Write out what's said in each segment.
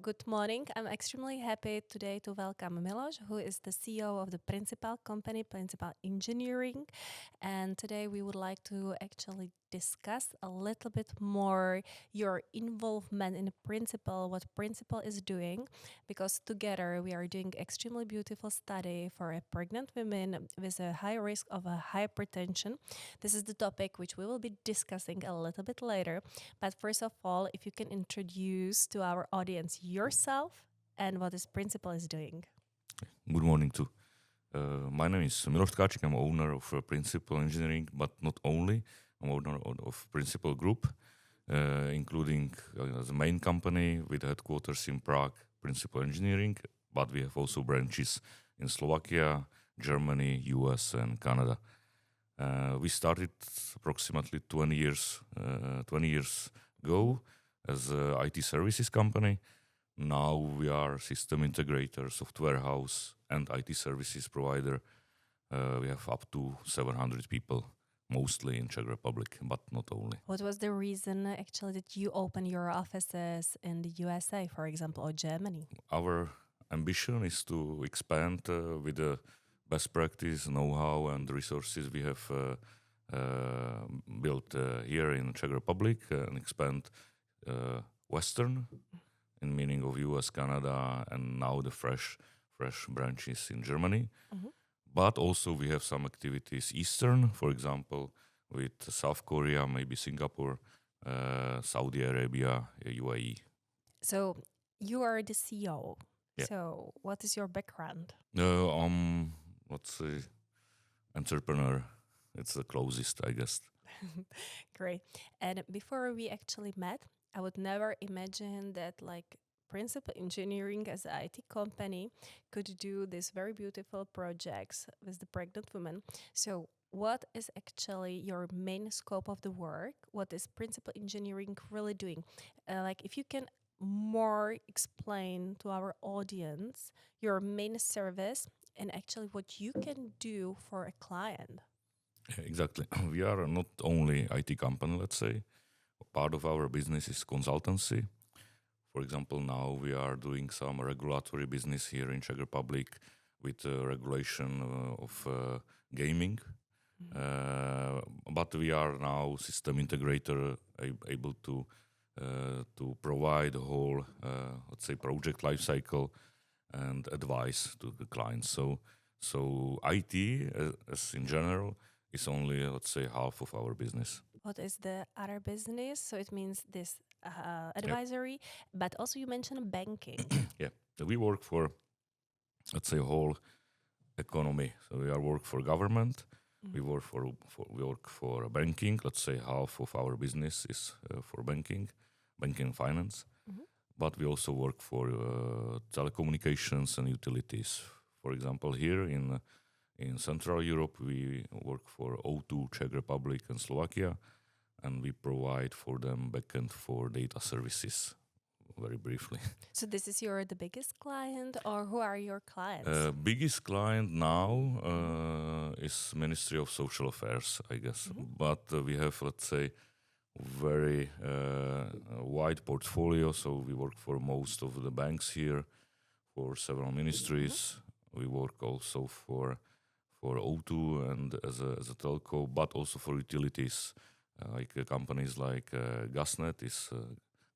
good morning. I'm extremely happy today to welcome Miloš, who is the CEO of the principal company, Principal Engineering. And today we would like to actually discuss a little bit more your involvement in the Principal, what Principal is doing, because together we are doing extremely beautiful study for a pregnant women with a high risk of a hypertension. This is the topic which we will be discussing a little bit later. But first of all, if you can introduce to our audience yourself and what this Principal is doing. Good morning too. My name is Miloš Tkáčik. I'm owner of Principal Engineering, but not only. I'm owner of Principal Group, including the main company with headquarters in Prague, Principal Engineering, but we have also branches in Slovakia, Germany, US, and Canada. We started approximately 20 years ago as an IT services company. Now we are system integrator, software house, and IT services provider. We have up to 700 people, mostly in Czech Republic, but not only. What was the reason actually that you opened your offices in the USA, for example, or Germany? Our ambition is to expand with the best practice, know-how, and resources we have built here in Czech Republic and expand Western, in meaning of US, Canada, and now the fresh branches in Germany. Mm-hmm. But also we have some activities Eastern, for example, with South Korea, maybe Singapore, Saudi Arabia, UAE. So you are the CEO. Yeah. So what is your background? Let's say, entrepreneur. It's the closest, I guess. Great. And before we actually met, I would never imagine that like Principal Engineering as an IT company could do these very beautiful projects with the pregnant women. So what is actually your main scope of the work? What is Principal Engineering really doing? Like if you can more explain to our audience your main service and actually what you can do for a client. Exactly. We are not only IT company, let's say. Part of our business is consultancy. For example, now we are doing some regulatory business here in Czech Republic with regulation of gaming. But we are now system integrator, able to provide the whole, let's say, project lifecycle and advice to the clients. So IT, as in general, is only, let's say, half of our business. What is the other business? So it means this advisory, but also you mentioned banking. Yeah, we work for, let's say, whole economy. So we are work for government. We work for banking. Let's say half of our business is for banking and finance. But we also work for telecommunications and utilities. For example, here in Central Europe, we work for O2, Czech Republic, and Slovakia, and we provide for them backend for data services. Very briefly. So this is the biggest client, or who are your clients? Biggest client now is Ministry of Social Affairs, I guess. But we have, let's say, very wide portfolio. So we work for most of the banks here, for several ministries. We work also for O2 and as a telco, but also for utilities, like companies like Gasnet is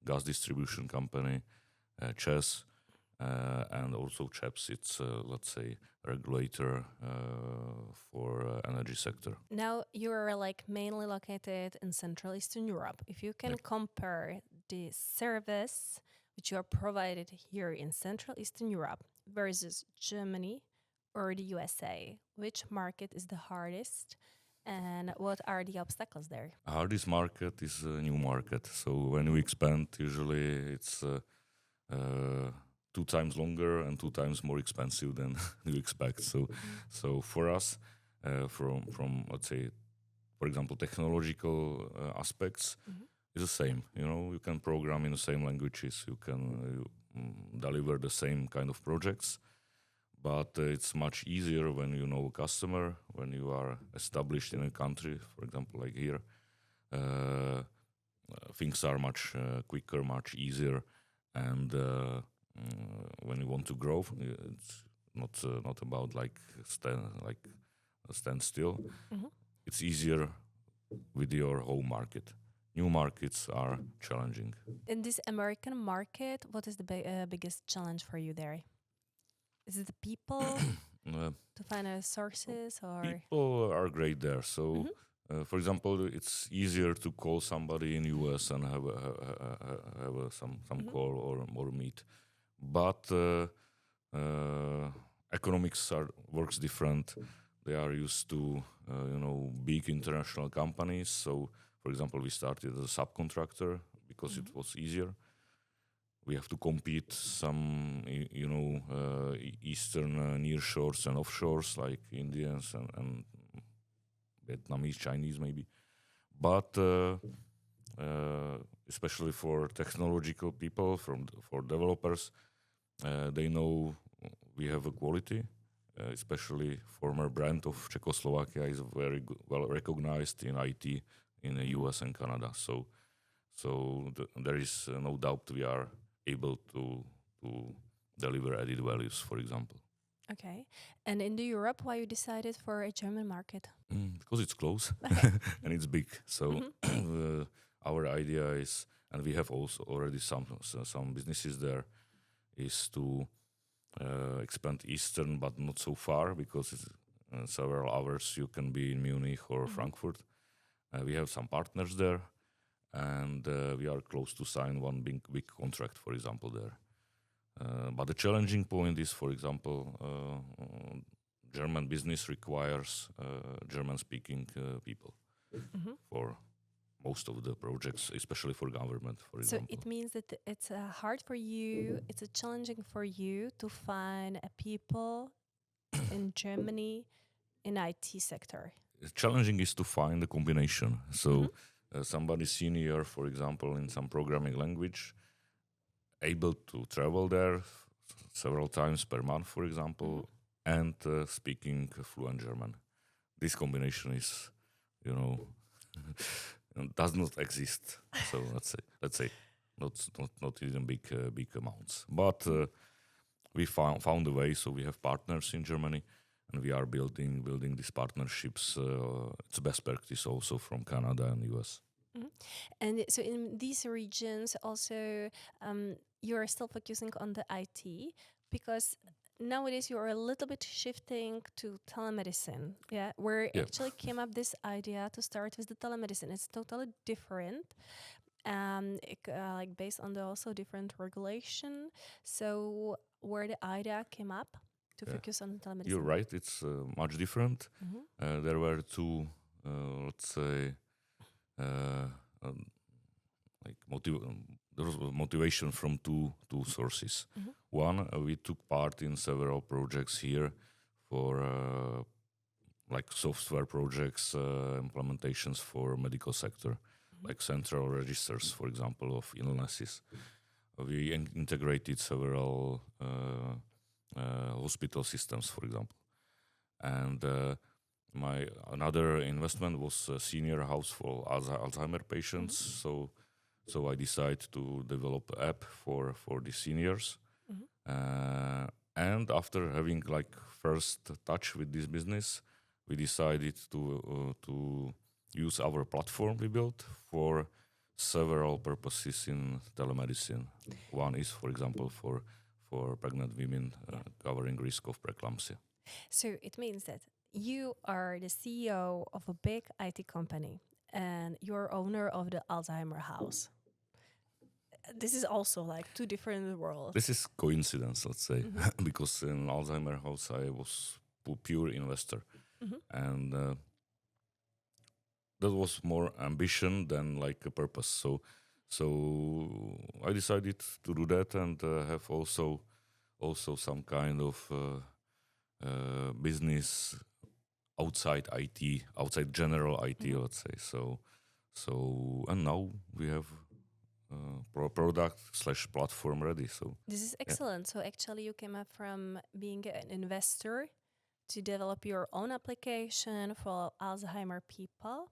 gas distribution company, ČEZ, and also ČEPS, it's, let's say, regulator for energy sector. Now you're like mainly located in Central Eastern Europe. If you can compare the service which you are provided here in Central Eastern Europe versus Germany or the USA, which market is the hardest? And what are the obstacles there? Hardest market is a new market. So when we expand, usually it's 2 times longer and 2 times more expensive than you expect. So for us, from let's say, for example, technological aspects, it's the same. You can program in the same languages. You can deliver the same kind of projects. But it's much easier when you know a customer, when you are established in a country, for example, like here. Things are much quicker, much easier, and when you want to grow, it's not about stand still. Mhm. It's easier with your home market. New markets are challenging. In this American market, what is the biggest challenge for you there? Is it the people Uh, to find sources or? People are great there. So, Mhm. for example, it's easier to call somebody in US and have some Mhm. call or meet. But economics works different. They are used to big international companies. So, for example, we started as a subcontractor because it was easier. We have to compete some eastern near shores and offshores like Indians and Vietnamese, Chinese maybe. But especially for technological people, for developers, they know we have a quality. Especially former brand of Czechoslovakia is very well recognized in IT in the US and Canada. So there is no doubt we are able to deliver added values, for example. Okay. And in the Europe, why you decided for a German market? Because it's close Okay. and it's big. So Mhm. our idea is, and we have also already some businesses there, is to expand eastern, but not so far because it's several hours you can be in Munich or Frankfurt. We have some partners there, and we are close to sign one big contract, for example, there. But the challenging point is, for example, German business requires German-speaking people Mhm. for most of the projects, especially for government, for So example. it means that it's hard for you, it's challenging for you to find people in Germany in IT sector. Challenging is to find the combination. So Mhm. somebody senior, for example, in some programming language, able to travel there several times per month, for example, and speaking fluent German. This combination is, you know, does not exist. So let's say not even big amounts. But we found a way. So we have partners in Germany, and we are building these partnerships. It's best practice also from Canada and US. Mhm. And so in these regions also you're still focusing on the IT because nowadays you're a little bit shifting to telemedicine. Yeah, where Yeah. actually came up this idea to start with the telemedicine. It's totally different. Like based on the also different regulation. So where the idea came up to Yeah. focus on telemedicine. You're right. It's much different. Mhm. There were two, let's say, uh, um, there was motivation from two sources. Mhm. One, we took part in several projects here for like software projects, implementations for medical sector, like central registers, for example, of illnesses. We integrated several hospital systems, for example, and my another investment was a senior house for Alzheimer patients. So I decided to develop an app for the seniors. And after having like first touch with this business, we decided to use our platform we built for several purposes in telemedicine. One is, for example, for pregnant women covering risk of preeclampsia. So it means that you are the CEO of a big IT company and you're owner of the Alzheimer house. This is also like two different worlds. This is coincidence, let's say, because in Alzheimer house I was pure investor, and that was more ambition than like a purpose. So I decided to do that and have also some kind of business outside IT, outside general IT, let's say. So and now we have product / platform ready. So This is yeah. excellent. So actually you came up from being an investor to develop your own application for Alzheimer people.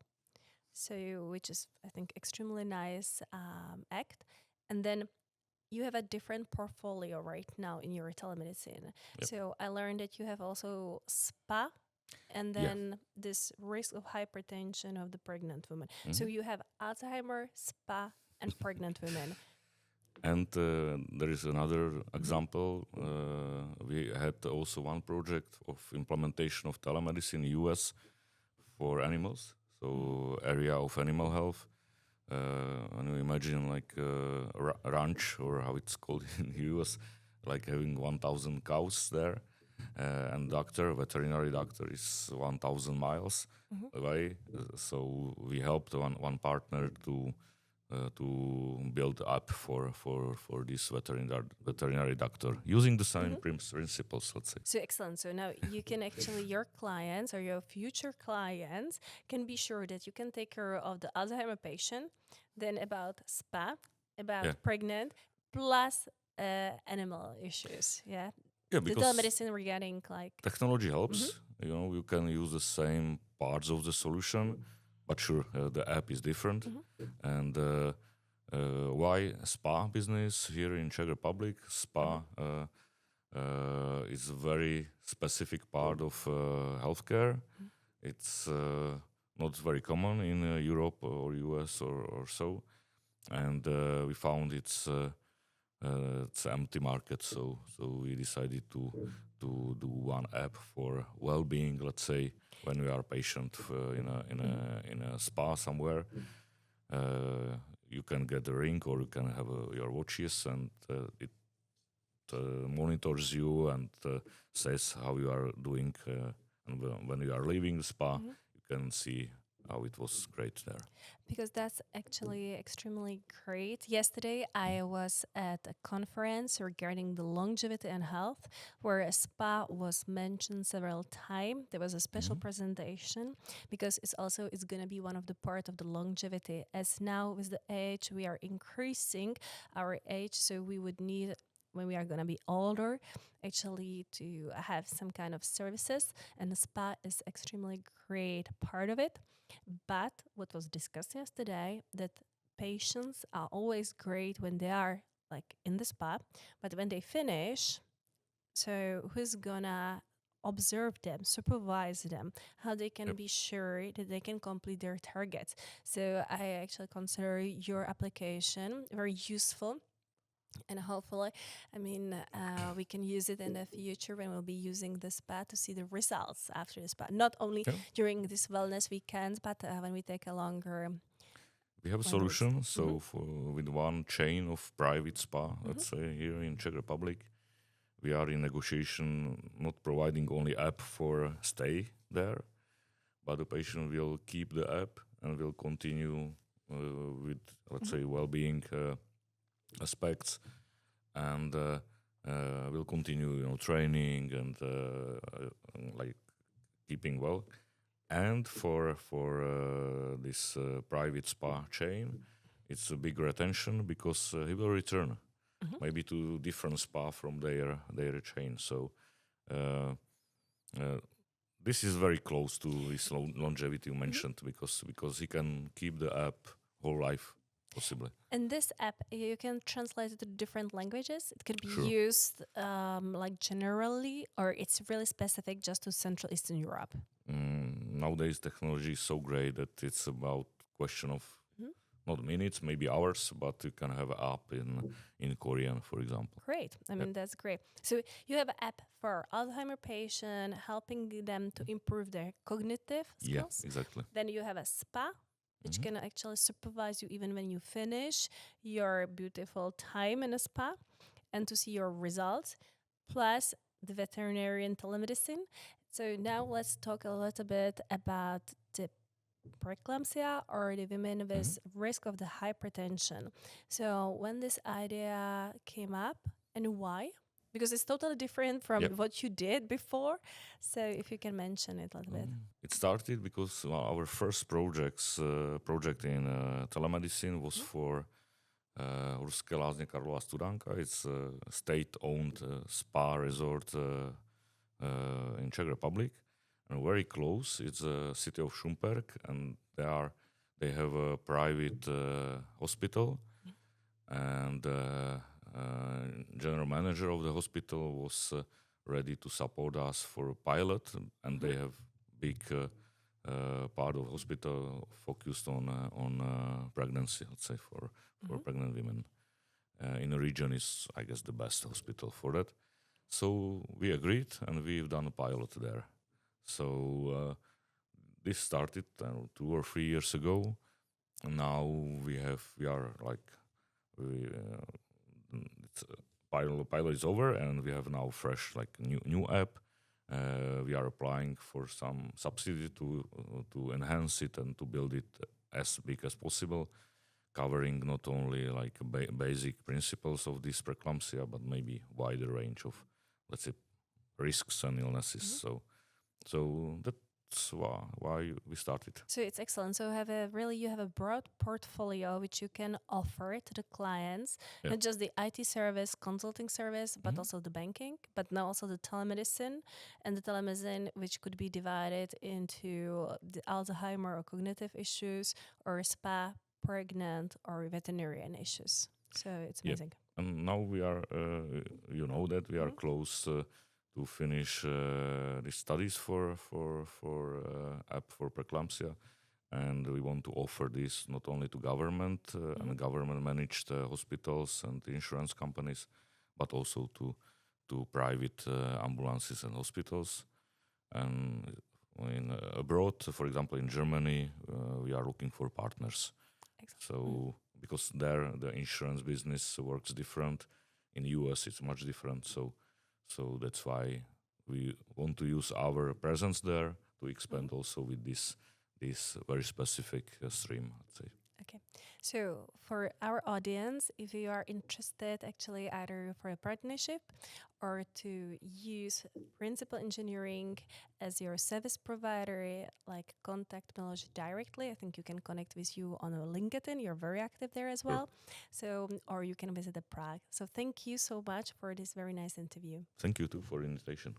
So which is I think extremely nice act. And then you have a different portfolio right now in your telemedicine. Yep. So I learned that you have also spa and then this risk of hypertension of the pregnant woman. So you have Alzheimer, spa, and pregnant women. And there is another example. We had also one project of implementation of telemedicine in the US for animals, so area of animal health. And you imagine like a ranch, or how it's called in the US, like having 1,000 cows there, and veterinary doctor is 1,000 miles away. So we helped one partner to build up for this veterinary doctor using the same principles, let's say. So excellent. So now you can actually, your clients or your future clients can be sure that you can take care of the Alzheimer patient, then about spa, about pregnant, plus animal issues. Yeah. Yeah, The because telemedicine regarding like technology helps. You know, you can use the same parts of the solution, but sure, the app is different. And why spa business here in Czech Republic? Spa is a very specific part of healthcare. It's not very common in Europe or US or so. And we found it's an empty market, so we decided to do one app for well-being. Let's say when we are patient in a spa somewhere, you can get a ring or you can have your watches, and it monitors you and says how you are doing. And when you are leaving the spa, you can see how it was great there. Because that's actually extremely great. Yesterday, I was at a conference regarding the longevity and health, where a spa was mentioned several times. There was a special presentation because it's going to be one of the part of the longevity. As now with the age, we are increasing our age, so we would need, when we are going to be older, actually to have some kind of services, and the spa is extremely great part of it. But what was discussed yesterday, that patients are always great when they are like in the spa, but when they finish, so who's gonna observe them, supervise them, how they can be sure that they can complete their targets. So I actually consider your application very useful. And hopefully, we can use it in the future when we'll be using the spa to see the results after the spa. Not only during this wellness weekends, but when we take a longer. We have a solution. So with one chain of private spa, let's say here in Czech Republic, we are in negotiation, not providing only app for stay there, but the patient will keep the app and will continue with, let's say, well-being aspects, and will continue, training and like keeping well. And for this private spa chain, it's a big retention because he will return maybe to different spa from their chain. So this is very close to this longevity you mentioned, because he can keep the app whole life. Possibly. And this app, you can translate it to different languages. It could be used like generally, or it's really specific just to Central Eastern Europe. Nowadays, technology is so great that it's about question of not minutes, maybe hours, but you can have an app in Korean, for example. Great. That's great. So you have an app for Alzheimer patient, helping them to improve their cognitive skills. Yeah, exactly. Then you have a spa, which can actually supervise you even when you finish your beautiful time in a spa, and to see your results, plus the veterinarian telemedicine. So now let's talk a little bit about the preeclampsia, or the women with risk of the hypertension. So when this idea came up, and why? Because it's totally different from what you did before. So if you can mention it a little bit. It started because our first project in telemedicine was for Horské Lázně Karlova Studánka. It's a state-owned spa resort in Czech Republic, and very close. It's a city of Šumperk, and they have a private hospital, and general manager of the hospital was ready to support us for a pilot, and they have big part of hospital focused on pregnancy, let's say, for pregnant women. In the region is, I guess, the best hospital for that. So we agreed, and we've done a pilot there. So this started 2 or 3 years ago. And now pilot is over, and we have now fresh new app. We are applying for some subsidy to enhance it and to build it as big as possible, covering not only basic principles of this preeclampsia, but maybe wider range of, let's say, risks and illnesses. So that's why we started. So it's excellent. So you have a broad portfolio which you can offer to the clients, not just the IT service, consulting service, but also the banking, but now also the telemedicine, and the telemedicine which could be divided into the Alzheimer or cognitive issues, or spa, pregnant, or veterinarian issues. So it's amazing. And now we are, that we are close to finish the studies for app for preeclampsia, and we want to offer this not only to government and government managed hospitals and insurance companies, but also to private ambulances and hospitals. And abroad, for example, in Germany, we are looking for partners. So because there the insurance business works different. In the US, it's much different. So that's why we want to use our presence there to expand also with this very specific stream, I'd say. Okay. So for our audience, if you are interested actually either for a partnership or to use principal engineering as your service provider, contact Miloš directly. I think you can connect with you on LinkedIn. You're very active there as well. So, or you can visit the Prague. So thank you so much for this very nice interview. Thank you too for the invitation.